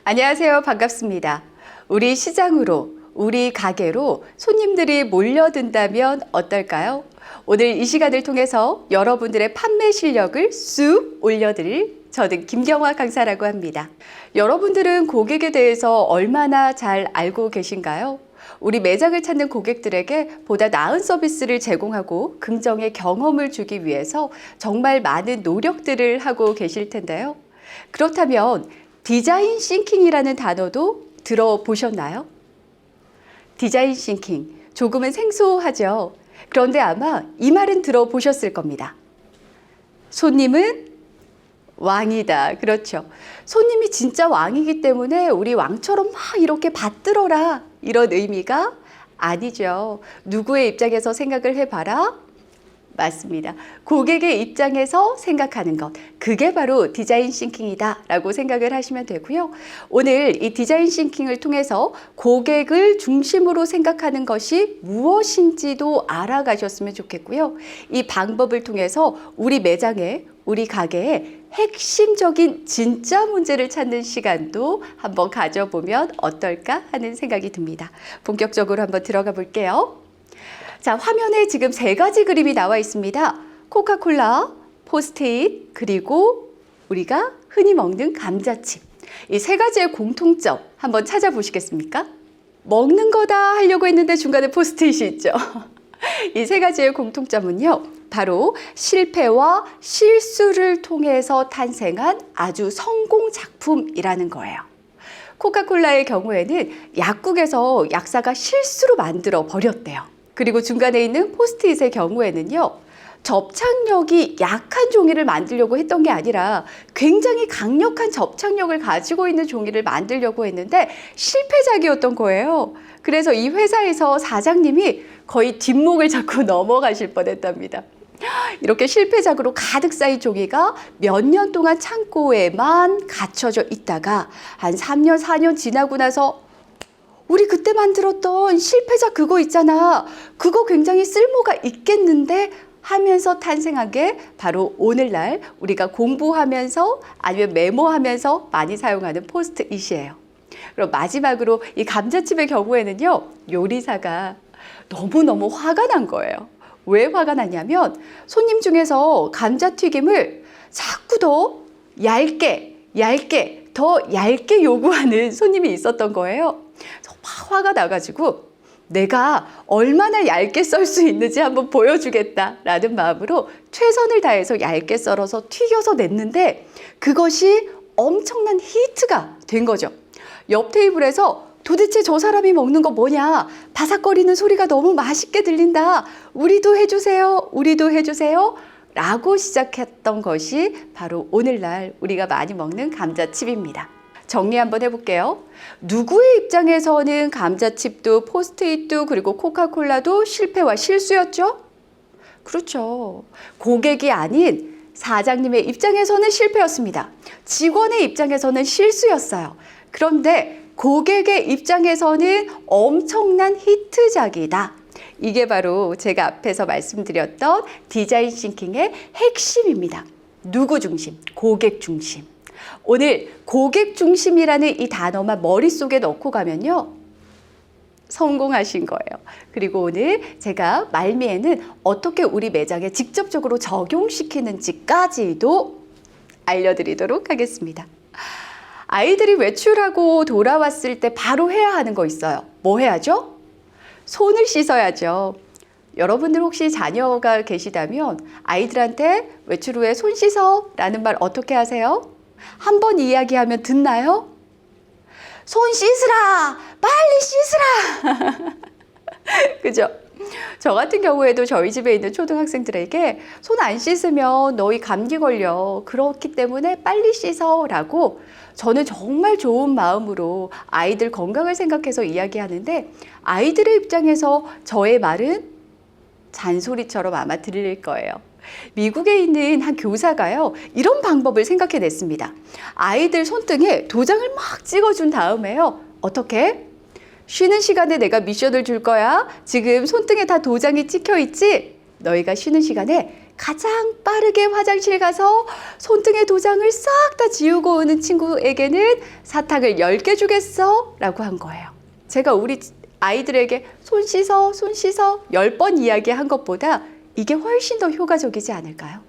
안녕하세요. 반갑습니다. 우리 시장으로, 우리 가게로 손님들이 몰려든다면 어떨까요? 오늘 이 시간을 통해서 여러분들의 판매 실력을 쑥 올려드릴 저는 김경화 강사라고 합니다. 여러분들은 고객에 대해서 얼마나 잘 알고 계신가요? 우리 매장을 찾는 고객들에게 보다 나은 서비스를 제공하고 긍정의 경험을 주기 위해서 정말 많은 노력들을 하고 계실 텐데요. 그렇다면 디자인 싱킹이라는 단어도 들어보셨나요? 디자인 싱킹, 조금은 생소하죠. 그런데 아마 이 말은 들어보셨을 겁니다. 손님은 왕이다. 그렇죠. 손님이 진짜 왕이기 때문에 우리 왕처럼 막 이렇게 받들어라. 이런 의미가 아니죠. 누구의 입장에서 생각을 해봐라. 맞습니다. 고객의 입장에서 생각하는 것. 그게 바로 디자인 싱킹이다 라고 생각을 하시면 되고요. 오늘 이 디자인 싱킹을 통해서 고객을 중심으로 생각하는 것이 무엇인지도 알아가셨으면 좋겠고요. 이 방법을 통해서 우리 매장에, 우리 가게에 핵심적인 진짜 문제를 찾는 시간도 한번 가져보면 어떨까 하는 생각이 듭니다. 본격적으로 한번 들어가 볼게요. 자, 화면에 지금 세 가지 그림이 나와 있습니다. 코카콜라, 포스트잇, 그리고 우리가 흔히 먹는 감자칩. 이 세 가지의 공통점 한번 찾아보시겠습니까? 먹는 거다 하려고 했는데 중간에 포스트잇이 있죠. 이 세 가지의 공통점은요, 바로 실패와 실수를 통해서 탄생한 아주 성공 작품이라는 거예요. 코카콜라의 경우에는 약국에서 약사가 실수로 만들어 버렸대요. 그리고 중간에 있는 포스트잇의 경우에는요, 접착력이 약한 종이를 만들려고 했던 게 아니라 굉장히 강력한 접착력을 가지고 있는 종이를 만들려고 했는데 실패작이었던 거예요. 그래서 이 회사에서 사장님이 거의 뒷목을 잡고 넘어가실 뻔했답니다. 이렇게 실패작으로 가득 쌓인 종이가 몇 년 동안 창고에만 갇혀져 있다가 한 3년, 4년 지나고 나서 우리 그때 만들었던 실패작 그거 있잖아. 그거 굉장히 쓸모가 있겠는데 하면서 탄생한 게 바로 오늘날 우리가 공부하면서 아니면 메모하면서 많이 사용하는 포스트잇이에요. 그럼 마지막으로 이 감자칩의 경우에는요, 요리사가 너무너무 화가 난 거예요. 왜 화가 났냐면 손님 중에서 감자튀김을 자꾸 더 더 얇게 요구하는 손님이 있었던 거예요. 막 화가 나가지고 내가 얼마나 얇게 썰 수 있는지 한번 보여주겠다라는 마음으로 최선을 다해서 얇게 썰어서 튀겨서 냈는데 그것이 엄청난 히트가 된 거죠. 옆 테이블에서 도대체 저 사람이 먹는 거 뭐냐? 바삭거리는 소리가 너무 맛있게 들린다. 우리도 해주세요. 우리도 해주세요. 라고 시작했던 것이 바로 오늘날 우리가 많이 먹는 감자칩입니다. 정리 한번 해볼게요. 누구의 입장에서는 감자칩도 포스트잇도 그리고 코카콜라도 실패와 실수였죠? 그렇죠. 고객이 아닌 사장님의 입장에서는 실패였습니다. 직원의 입장에서는 실수였어요. 그런데 고객의 입장에서는 엄청난 히트작이다. 이게 바로 제가 앞에서 말씀드렸던 디자인 싱킹의 핵심입니다. 누구 중심? 고객 중심. 오늘 고객 중심이라는 이 단어만 머릿속에 넣고 가면요, 성공하신 거예요. 그리고 오늘 제가 말미에는 어떻게 우리 매장에 직접적으로 적용시키는지까지도 알려드리도록 하겠습니다. 아이들이 외출하고 돌아왔을 때 바로 해야 하는 거 있어요. 뭐 해야죠? 손을 씻어야죠. 여러분들 혹시 자녀가 계시다면 아이들한테 외출 후에 손 씻어 라는 말 어떻게 하세요? 한 번 이야기하면 듣나요? 손 씻으라! 빨리 씻으라! 그죠? 저 같은 경우에도 저희 집에 있는 초등학생들에게 손 안 씻으면 너희 감기 걸려. 그렇기 때문에 빨리 씻어 라고 저는 정말 좋은 마음으로 아이들 건강을 생각해서 이야기하는데 아이들의 입장에서 저의 말은 잔소리처럼 아마 들릴 거예요. 미국에 있는 한 교사가요, 이런 방법을 생각해냈습니다. 아이들 손등에 도장을 막 찍어준 다음에요. 어떻게? 쉬는 시간에 내가 미션을 줄 거야. 지금 손등에 다 도장이 찍혀 있지? 너희가 쉬는 시간에 가장 빠르게 화장실 가서 손등에 도장을 싹 다 지우고 오는 친구에게는 사탕을 10개 주겠어? 라고 한 거예요. 제가 우리 아이들에게 손 씻어, 손 씻어 10번 이야기한 것보다 이게 훨씬 더 효과적이지 않을까요?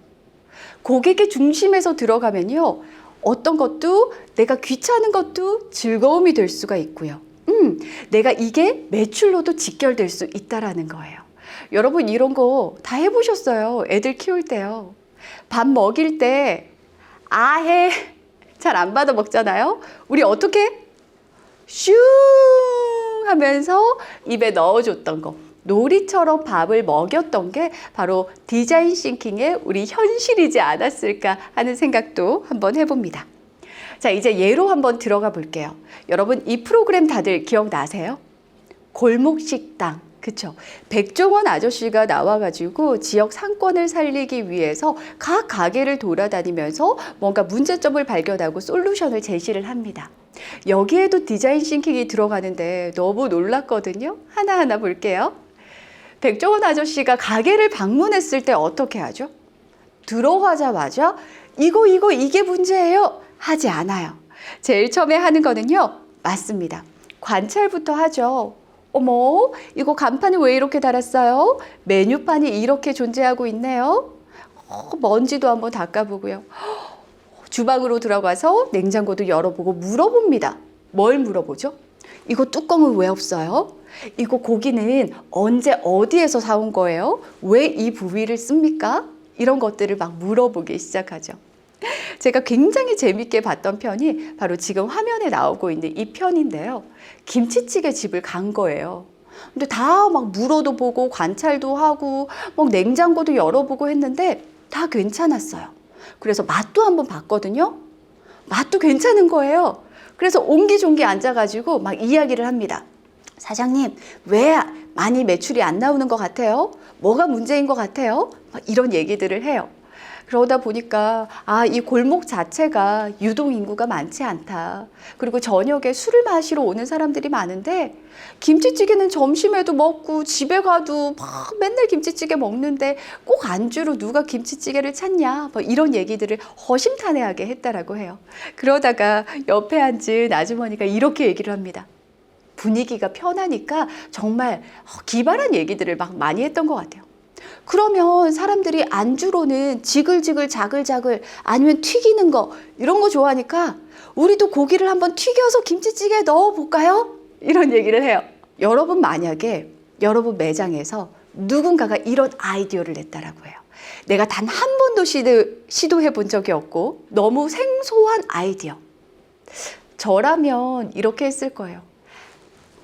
고객의 중심에서 들어가면요. 어떤 것도 내가 귀찮은 것도 즐거움이 될 수가 있고요. 내가 이게 매출로도 직결될 수 있다라는 거예요. 여러분 이런 거 다 해보셨어요. 애들 키울 때요. 밥 먹일 때 아해 잘 안 받아 먹잖아요. 우리 어떻게 슝 하면서 입에 넣어줬던 거. 놀이처럼 밥을 먹였던 게 바로 디자인 싱킹의 우리 현실이지 않았을까 하는 생각도 한번 해봅니다. 자, 이제 예로 한번 들어가 볼게요. 여러분 이 프로그램 다들 기억나세요? 골목식당. 그쵸? 백종원 아저씨가 나와가지고 지역 상권을 살리기 위해서 각 가게를 돌아다니면서 뭔가 문제점을 발견하고 솔루션을 제시를 합니다. 여기에도 디자인 싱킹이 들어가는데 너무 놀랐거든요. 하나하나 볼게요. 백종원 아저씨가 가게를 방문했을 때 어떻게 하죠? 들어가자마자 이게 문제예요 하지 않아요. 제일 처음에 하는 거는요. 맞습니다. 관찰부터 하죠. 어머, 이거 간판이 왜 이렇게 달았어요? 메뉴판이 이렇게 존재하고 있네요. 먼지도 한번 닦아보고요. 주방으로 들어가서 냉장고도 열어보고 물어봅니다. 뭘 물어보죠? 이거 뚜껑은 왜 없어요? 이거 고기는 언제 어디에서 사온 거예요? 왜 이 부위를 씁니까? 이런 것들을 막 물어보기 시작하죠. 제가 굉장히 재밌게 봤던 편이 바로 지금 화면에 나오고 있는 이 편인데요. 김치찌개 집을 간 거예요. 근데 다 막 물어도 보고 관찰도 하고 막 냉장고도 열어보고 했는데 다 괜찮았어요. 그래서 맛도 한번 봤거든요. 맛도 괜찮은 거예요. 그래서 옹기종기 앉아가지고 막 이야기를 합니다. 사장님, 왜 많이 매출이 안 나오는 것 같아요? 뭐가 문제인 것 같아요? 막 이런 얘기들을 해요. 그러다 보니까 이 골목 자체가 유동 인구가 많지 않다. 그리고 저녁에 술을 마시러 오는 사람들이 많은데 김치찌개는 점심에도 먹고 집에 가도 막 맨날 김치찌개 먹는데 꼭 안주로 누가 김치찌개를 찾냐. 뭐 이런 얘기들을 허심탄회하게 했다라고 해요. 그러다가 옆에 앉은 아주머니가 이렇게 얘기를 합니다. 분위기가 편하니까 정말 기발한 얘기들을 막 많이 했던 것 같아요. 그러면 사람들이 안주로는 지글지글 자글자글 아니면 튀기는 거 이런 거 좋아하니까 우리도 고기를 한번 튀겨서 김치찌개에 넣어볼까요? 이런 얘기를 해요. 여러분 만약에 여러분 매장에서 누군가가 이런 아이디어를 냈다라고 해요. 내가 단 한 번도 시도해 본 적이 없고 너무 생소한 아이디어. 저라면 이렇게 했을 거예요.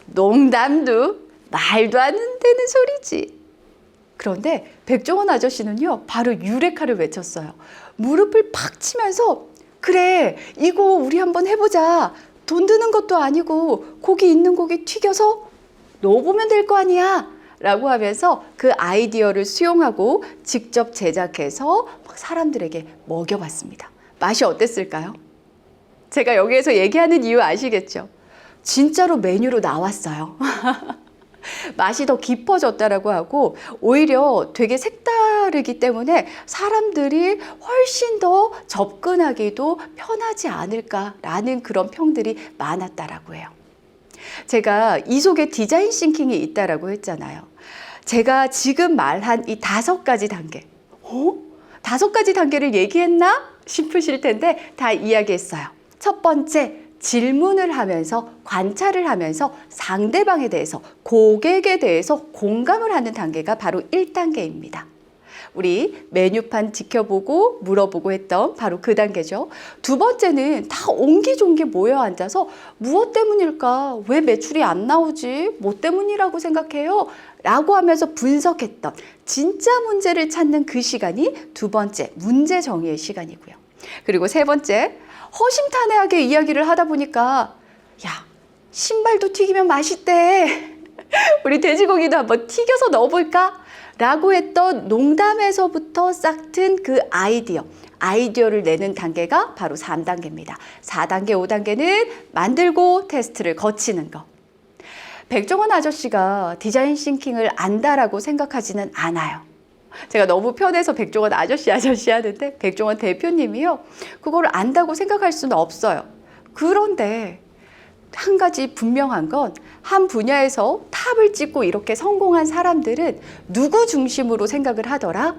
농담도 말도 안 되는 소리지. 그런데 백종원 아저씨는요, 바로 유레카를 외쳤어요. 무릎을 팍 치면서 그래, 이거 우리 한번 해보자. 돈 드는 것도 아니고 고기 있는 고기 튀겨서 넣어보면 될 거 아니야. 라고 하면서 그 아이디어를 수용하고 직접 제작해서 사람들에게 먹여봤습니다. 맛이 어땠을까요? 제가 여기에서 얘기하는 이유 아시겠죠? 진짜로 메뉴로 나왔어요. 맛이 더 깊어졌다라고 하고 오히려 되게 색다르기 때문에 사람들이 훨씬 더 접근하기도 편하지 않을까라는 그런 평들이 많았다라고 해요. 제가 이 속에 디자인 싱킹이 있다라고 했잖아요. 제가 지금 말한 이 5가지 단계, 5가지 단계를 얘기했나 싶으실 텐데 다 이야기했어요. 첫 번째, 질문을 하면서 관찰을 하면서 상대방에 대해서 고객에 대해서 공감을 하는 단계가 바로 1단계입니다. 우리 메뉴판 지켜보고 물어보고 했던 바로 그 단계죠. 두 번째는 다 옹기종기 모여 앉아서 무엇 때문일까? 왜 매출이 안 나오지? 뭐 때문이라고 생각해요? 라고 하면서 분석했던 진짜 문제를 찾는 그 시간이 두 번째 문제 정의의 시간이고요. 그리고 세 번째, 허심탄회하게 이야기를 하다 보니까 야, 신발도 튀기면 맛있대. 우리 돼지고기도 한번 튀겨서 넣어볼까? 라고 했던 농담에서부터 싹튼 그 아이디어를 내는 단계가 바로 3단계입니다. 4단계, 5단계는 만들고 테스트를 거치는 거. 백종원 아저씨가 디자인 싱킹을 안다라고 생각하지는 않아요. 제가 너무 편해서 백종원 아저씨 하는데 백종원 대표님이요. 그걸 안다고 생각할 수는 없어요. 그런데 한 가지 분명한 건 한 분야에서 탑을 찍고 이렇게 성공한 사람들은 누구 중심으로 생각을 하더라?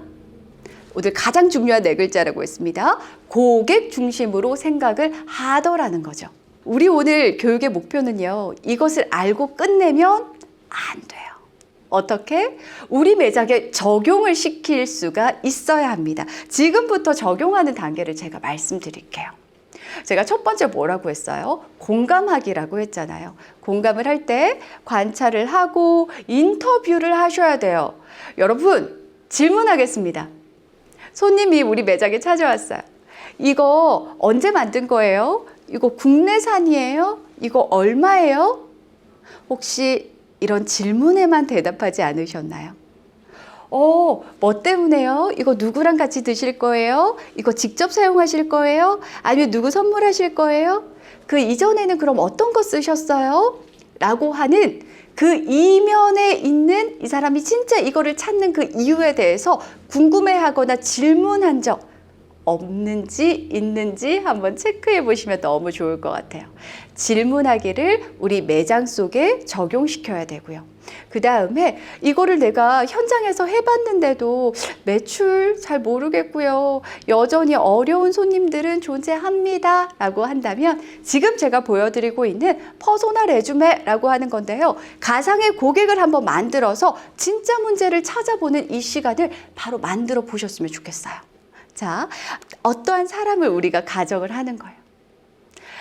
오늘 가장 중요한 네 글자라고 했습니다. 고객 중심으로 생각을 하더라는 거죠. 우리 오늘 교육의 목표는요. 이것을 알고 끝내면 안 돼요. 어떻게? 우리 매장에 적용을 시킬 수가 있어야 합니다. 지금부터 적용하는 단계를 제가 말씀드릴게요. 제가 첫 번째 뭐라고 했어요? 공감하기라고 했잖아요. 공감을 할 때 관찰을 하고 인터뷰를 하셔야 돼요. 여러분, 질문하겠습니다. 손님이 우리 매장에 찾아왔어요. 이거 언제 만든 거예요? 이거 국내산이에요? 이거 얼마예요? 혹시 이런 질문에만 대답하지 않으셨나요? 뭐 때문에요? 이거 누구랑 같이 드실 거예요? 이거 직접 사용하실 거예요? 아니면 누구 선물하실 거예요? 그 이전에는 그럼 어떤 거 쓰셨어요? 라고 하는 그 이면에 있는 이 사람이 진짜 이거를 찾는 그 이유에 대해서 궁금해하거나 질문한 적 없는지 있는지 한번 체크해 보시면 너무 좋을 것 같아요. 질문하기를 우리 매장 속에 적용시켜야 되고요. 그 다음에 이거를 내가 현장에서 해봤는데도 매출 잘 모르겠고요. 여전히 어려운 손님들은 존재합니다. 라고 한다면 지금 제가 보여드리고 있는 퍼소나 레주메라고 하는 건데요. 가상의 고객을 한번 만들어서 진짜 문제를 찾아보는 이 시간을 바로 만들어 보셨으면 좋겠어요. 자, 어떠한 사람을 우리가 가정을 하는 거예요.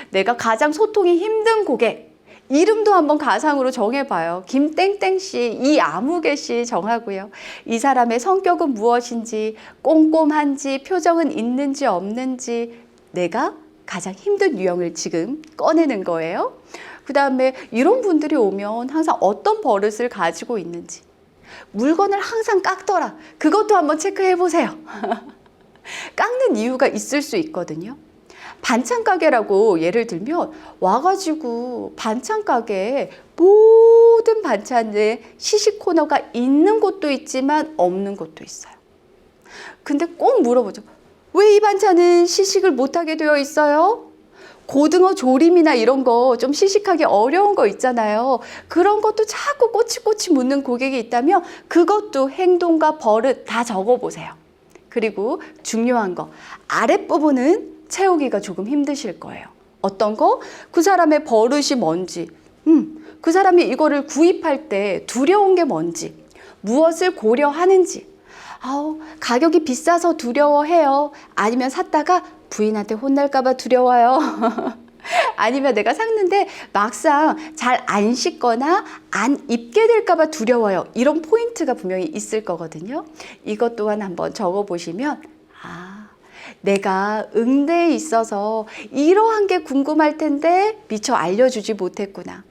내가 가장 소통이 힘든 고객, 이름도 한번 가상으로 정해봐요. 김땡땡 씨, 이아무개 씨 정하고요. 이 사람의 성격은 무엇인지, 꼼꼼한지, 표정은 있는지 없는지, 내가 가장 힘든 유형을 지금 꺼내는 거예요. 그 다음에 이런 분들이 오면 항상 어떤 버릇을 가지고 있는지, 물건을 항상 깎더라. 그것도 한번 체크해 보세요. 깎는 이유가 있을 수 있거든요. 반찬 가게라고 예를 들면 와가지고 반찬 가게에 모든 반찬에 시식 코너가 있는 곳도 있지만 없는 곳도 있어요. 근데 꼭 물어보죠. 왜 이 반찬은 시식을 못하게 되어 있어요? 고등어 조림이나 이런 거 좀 시식하기 어려운 거 있잖아요. 그런 것도 자꾸 꼬치꼬치 묻는 고객이 있다면 그것도 행동과 버릇 다 적어보세요. 그리고 중요한 거, 아랫부분은 채우기가 조금 힘드실 거예요. 어떤 거? 그 사람의 버릇이 뭔지, 그 사람이 이거를 구입할 때 두려운 게 뭔지, 무엇을 고려하는지, 가격이 비싸서 두려워해요. 아니면 샀다가 부인한테 혼날까봐 두려워요. 아니면 내가 샀는데 막상 잘 안 씻거나 안 입게 될까봐 두려워요. 이런 포인트가 분명히 있을 거거든요. 이것 또한 한번 적어보시면 내가 응대에 있어서 이러한 게 궁금할 텐데 미처 알려주지 못했구나.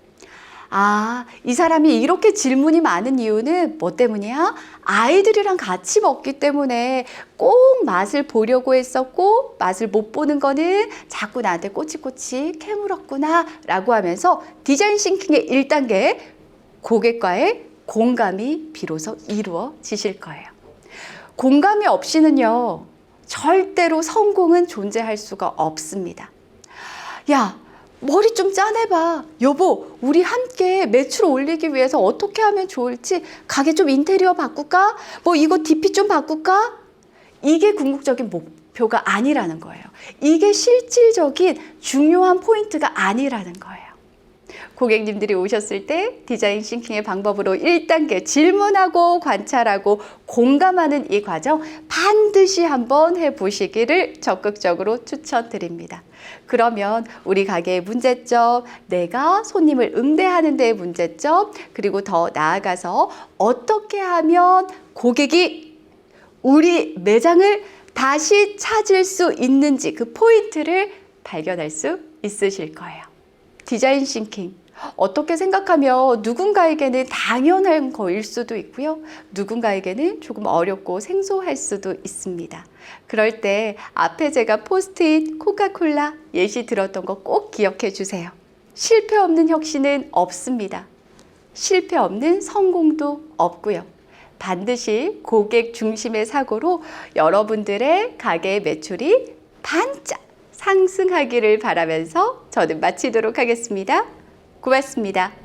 이 사람이 이렇게 질문이 많은 이유는 뭐 때문이야? 아이들이랑 같이 먹기 때문에 꼭 맛을 보려고 했었고 맛을 못 보는 거는 자꾸 나한테 꼬치꼬치 캐물었구나 라고 하면서 디자인 싱킹의 1단계 고객과의 공감이 비로소 이루어지실 거예요. 공감이 없이는요 절대로 성공은 존재할 수가 없습니다. 야, 머리 좀 짜내봐. 여보, 우리 함께 매출 올리기 위해서 어떻게 하면 좋을지 가게 좀 인테리어 바꿀까? 뭐 이거 DP 좀 바꿀까? 이게 궁극적인 목표가 아니라는 거예요. 이게 실질적인 중요한 포인트가 아니라는 거예요. 고객님들이 오셨을 때 디자인 싱킹의 방법으로 1단계 질문하고 관찰하고 공감하는 이 과정 반드시 한번 해보시기를 적극적으로 추천드립니다. 그러면 우리 가게의 문제점, 내가 손님을 응대하는 데의 문제점, 그리고 더 나아가서 어떻게 하면 고객이 우리 매장을 다시 찾을 수 있는지 그 포인트를 발견할 수 있으실 거예요. 디자인 싱킹. 어떻게 생각하면 누군가에게는 당연한 거일 수도 있고요. 누군가에게는 조금 어렵고 생소할 수도 있습니다. 그럴 때 앞에 제가 포스트잇, 코카콜라 예시 들었던 거 꼭 기억해 주세요. 실패 없는 혁신은 없습니다. 실패 없는 성공도 없고요. 반드시 고객 중심의 사고로 여러분들의 가게 매출이 반짝 상승하기를 바라면서 저는 마치도록 하겠습니다. 고맙습니다.